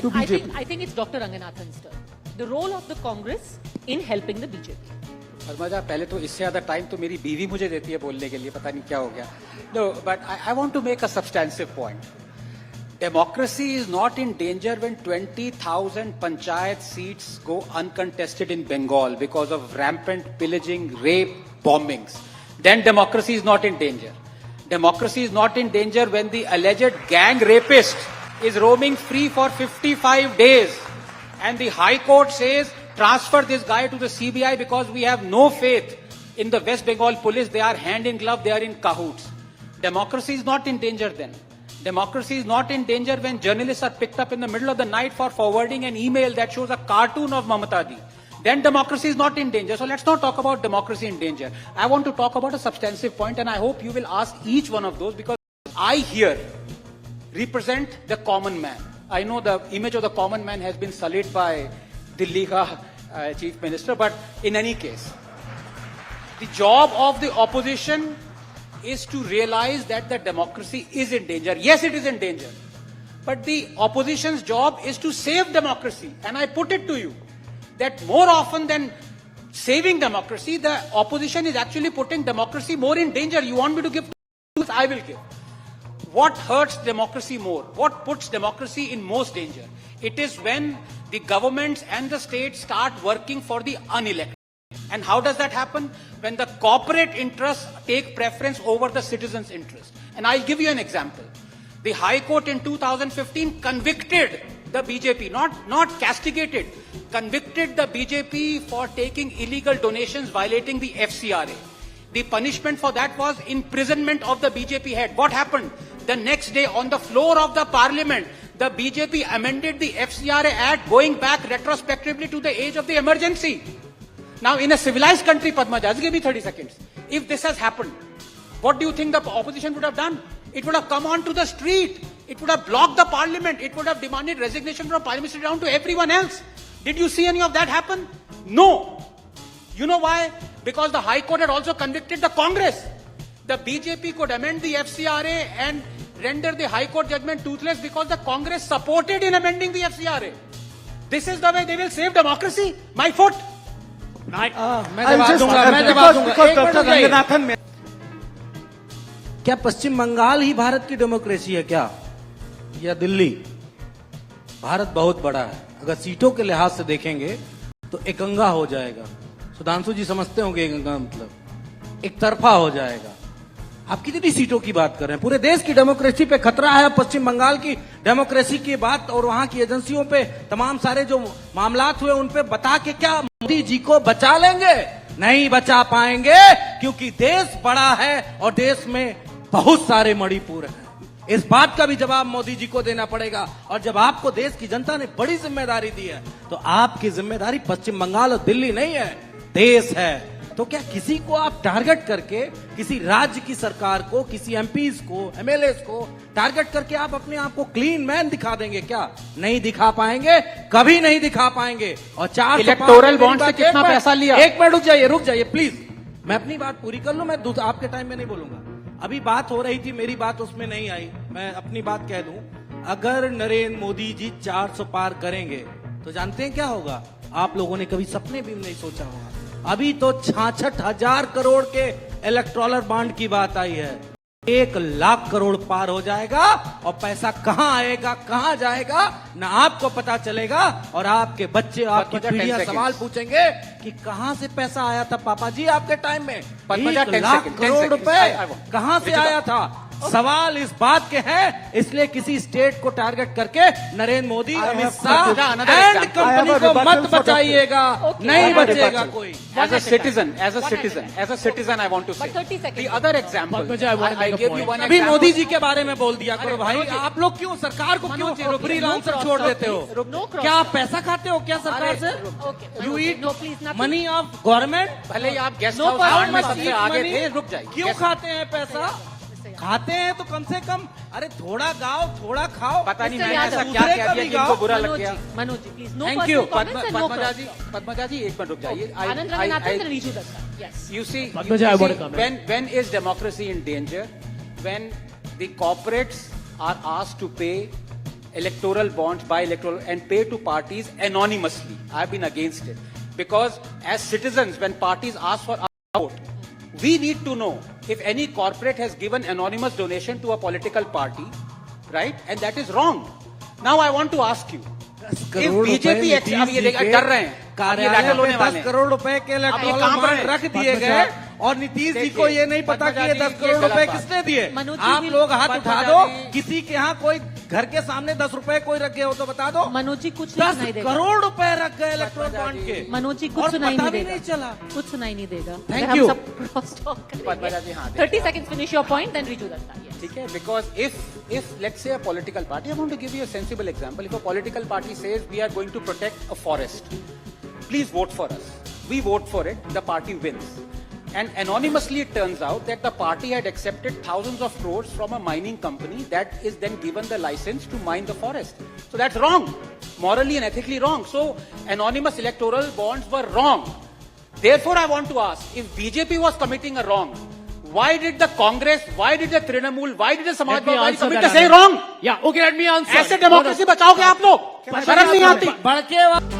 to BJP? I think it's Dr. Ranganathan's turn. The role of the Congress in helping the BJP. Padmaja, पहले तो इससे ज्यादा time तो मेरी बीवी मुझे देती है बोलने के लिए, पता नहीं क्या हो गया. No, but I want to make a substantive point. Democracy is not in danger when 20,000 panchayat seats go uncontested in Bengal because of rampant pillaging, rape, bombings. Then democracy is not in danger. Democracy is not in danger when the alleged gang rapist is roaming free for 55 days and the High Court says transfer this guy to the CBI because we have no faith in the West Bengal police. They are hand in glove, they are in cahoots. Democracy is not in danger then. Democracy is not in danger when journalists are picked up in the middle of the night for forwarding an email that shows a cartoon of Mamata Di. Then democracy is not in danger. So let's not talk about democracy in danger. I want to talk about a substantive point, and I hope you will ask each one of those, because I here represent the common man. I know the image of the common man has been sullied by Delhi ka Chief Minister, but in any case, the job of the opposition is to realize that the democracy is in danger. Yes, it is in danger. But the opposition's job is to save democracy. And I put it to you that more often than saving democracy, the opposition is actually putting democracy more in danger. You want me to give tools? I will give. What hurts democracy more? What puts democracy in most danger? It is when the governments and the states start working for the unelected. And how does that happen? When the corporate interests take preference over the citizens' interest. And I'll give you an example. The High Court in 2015 convicted the BJP, not castigated, convicted the BJP for taking illegal donations violating the FCRA. The punishment for that was imprisonment of the BJP head. What happened? The next day on the floor of the parliament, the BJP amended the FCRA Act going back retrospectively to the age of the emergency. Now, in a civilized country, Padma, just give me 30 seconds. If this has happened, what do you think the opposition would have done? It would have come onto the street. It would have blocked the parliament. It would have demanded resignation from Prime Minister down to everyone else. Did you see any of that happen? No. You know why? Because the High Court had also convicted the Congress. The BJP could amend the FCRA and render the High Court judgment toothless because the Congress supported in amending the FCRA. This is the way they will save democracy. My foot. मैं जवाब दूंगा doctor Ranganathan में. क्या पश्चिम बंगाल ही भारत की democracy है क्या, या दिल्ली? भारत बहुत बड़ा है. अगर सीटों के लिहाज से देखेंगे तो एकंगा हो जाएगा. सुधांशु जी समझते होंगे एकंगा मतलब एक तरफा हो जाएगा. आप कितनी सीटों की बात कर रहे हैं? पूरे देश की डेमोक्रेसी पे खतरा है. पश्चिम बंगाल की डेमोक्रेसी की बात और वहां की एजेंसियों पे तमाम सारे जो मामलात हुए उन पे बता के क्या मोदी जी को बचा लेंगे? नहीं बचा पाएंगे, क्योंकि देश बड़ा है और देश में बहुत सारे मणिपुर हैं. इस बात का भी जवाब मोदी जी को देना पड़ेगा. और जब आपको देश की जनता ने बड़ी जिम्मेदारी दी है तो आपकी जिम्मेदारी पश्चिम बंगाल और दिल्ली नहीं है, देश है. तो क्या किसी को आप टारगेट करके, किसी राज्य की सरकार को, किसी एमपीज को, एमएलएस को टारगेट करके आप अपने आप को क्लीन मैन दिखा देंगे क्या? नहीं दिखा पाएंगे, कभी नहीं दिखा पाएंगे. और 4 इलेक्टोरल बॉन्ड से कितना पैसा लिया? एक मिनट रुक जाइए प्लीज. मैं अपनी बात पूरी कर लूं. मैं आपके टाइम में नहीं बोलूंगा. अभी बात हो रही थी, मेरी बात उसमें नहीं आई. मैं अपनी बात कह दूं. अगर नरेंद्र मोदी जी 400 पार करेंगे तो जानते हैं क्या होगा? आप लोगों ने कभी सपने भी नहीं सोचा होगा. अभी तो 66,000 करोड़ के इलेक्टोरल बॉन्ड की बात आई है. 1 लाख करोड़ पार हो जाएगा और पैसा कहां आएगा, कहां जाएगा, ना आपको पता चलेगा. और आपके बच्चे, आपकी पीढ़ियां सवाल पूछेंगे कि कहां से पैसा आया था पापा जी आपके टाइम में. 1 लाख करोड़ रुपए कहां से आया था? सवाल इस बात के हैं, इसलिए किसी स्टेट को टारगेट करके नरेंद्र मोदी, अमित शाह एंड कंपनी को मत बचाइएगा. नहीं बचेगा कोई. As a citizen, I want to say. The other example, I give you one अभी example. मोदी जी के बारे में बोल दिया करो भाई. आप लोग क्यों सरकार को क्यों फ्रीलांसर छोड़ देते हो? क्या आप पैसा खाते हो क्या सरकार से? You eat money of government. भले ही आप गेस्ट हाउस में सबसे आगे थे, रुक जाइए. क्यों खाते हैं पैसा? खाते हैं तो कम से कम अरे थोड़ा गाओ, थोड़ा खाओ. पता नहीं मैंने ऐसा क्या कह दिया कि इनको बुरा लग गया. Manoj ji please. Thank you. Padmaja जी एक मिनट रुक जाइए. Anand Ranganathan and Riju Datta. Yes. You see, when is democracy in danger? When the corporates are asked to pay electoral bonds, buy electoral, and pay to parties anonymously. I've been against it. Because as citizens, when parties ask for our vote, we need to know if any corporate has given anonymous donation to a political party, right? And that is wrong. Now I want to ask you, if BJP अब ये डर रहे हैं, अब ये rattle होने वाले 10 करोड़ रुपए के इलेक्टोरल बॉन्ड रख दिए गए और नीतीश जी को ये नहीं पता कि ये 10 करोड़ रुपए किसने दिए। मनोज जी आप भी- लोग हाथ उठा दो, किसी के यहाँ कोई घर के सामने 10 रुपए कोई रखे हो तो बता दो। मनोज जी कुछ नहीं 10 सुनाई देगा। करोड़ रुपए रख गए इलेक्टोरल बॉन्ड के, मनोज जी और कुछ सुनाई पता नहीं भी देगा। नहीं चला। कुछ सुनाई नहीं देगा। Thank हम you. सब cross talk करेंगे। पद्मजा जी, हाँ, 30 seconds finish your point, then Riju Dutta. Yes. ठीक है, because if let's say a political party, I want to give you a sensible example. If a political party says we are going to protect a forest, please vote for us. We vote for it, the party wins. And anonymously it turns out that the party had accepted thousands of crores from a mining company that is then given the license to mine the forest. So that's wrong. Morally and ethically wrong. So anonymous electoral bonds were wrong. Therefore I want to ask, if BJP was committing a wrong, why did the Congress, why did the Trinamool, why did the Samajwadi commit the same wrong? Yeah, okay, let me answer. ऐसे democracy बचाओगे आप लोग? शर्म नहीं आती? बड़के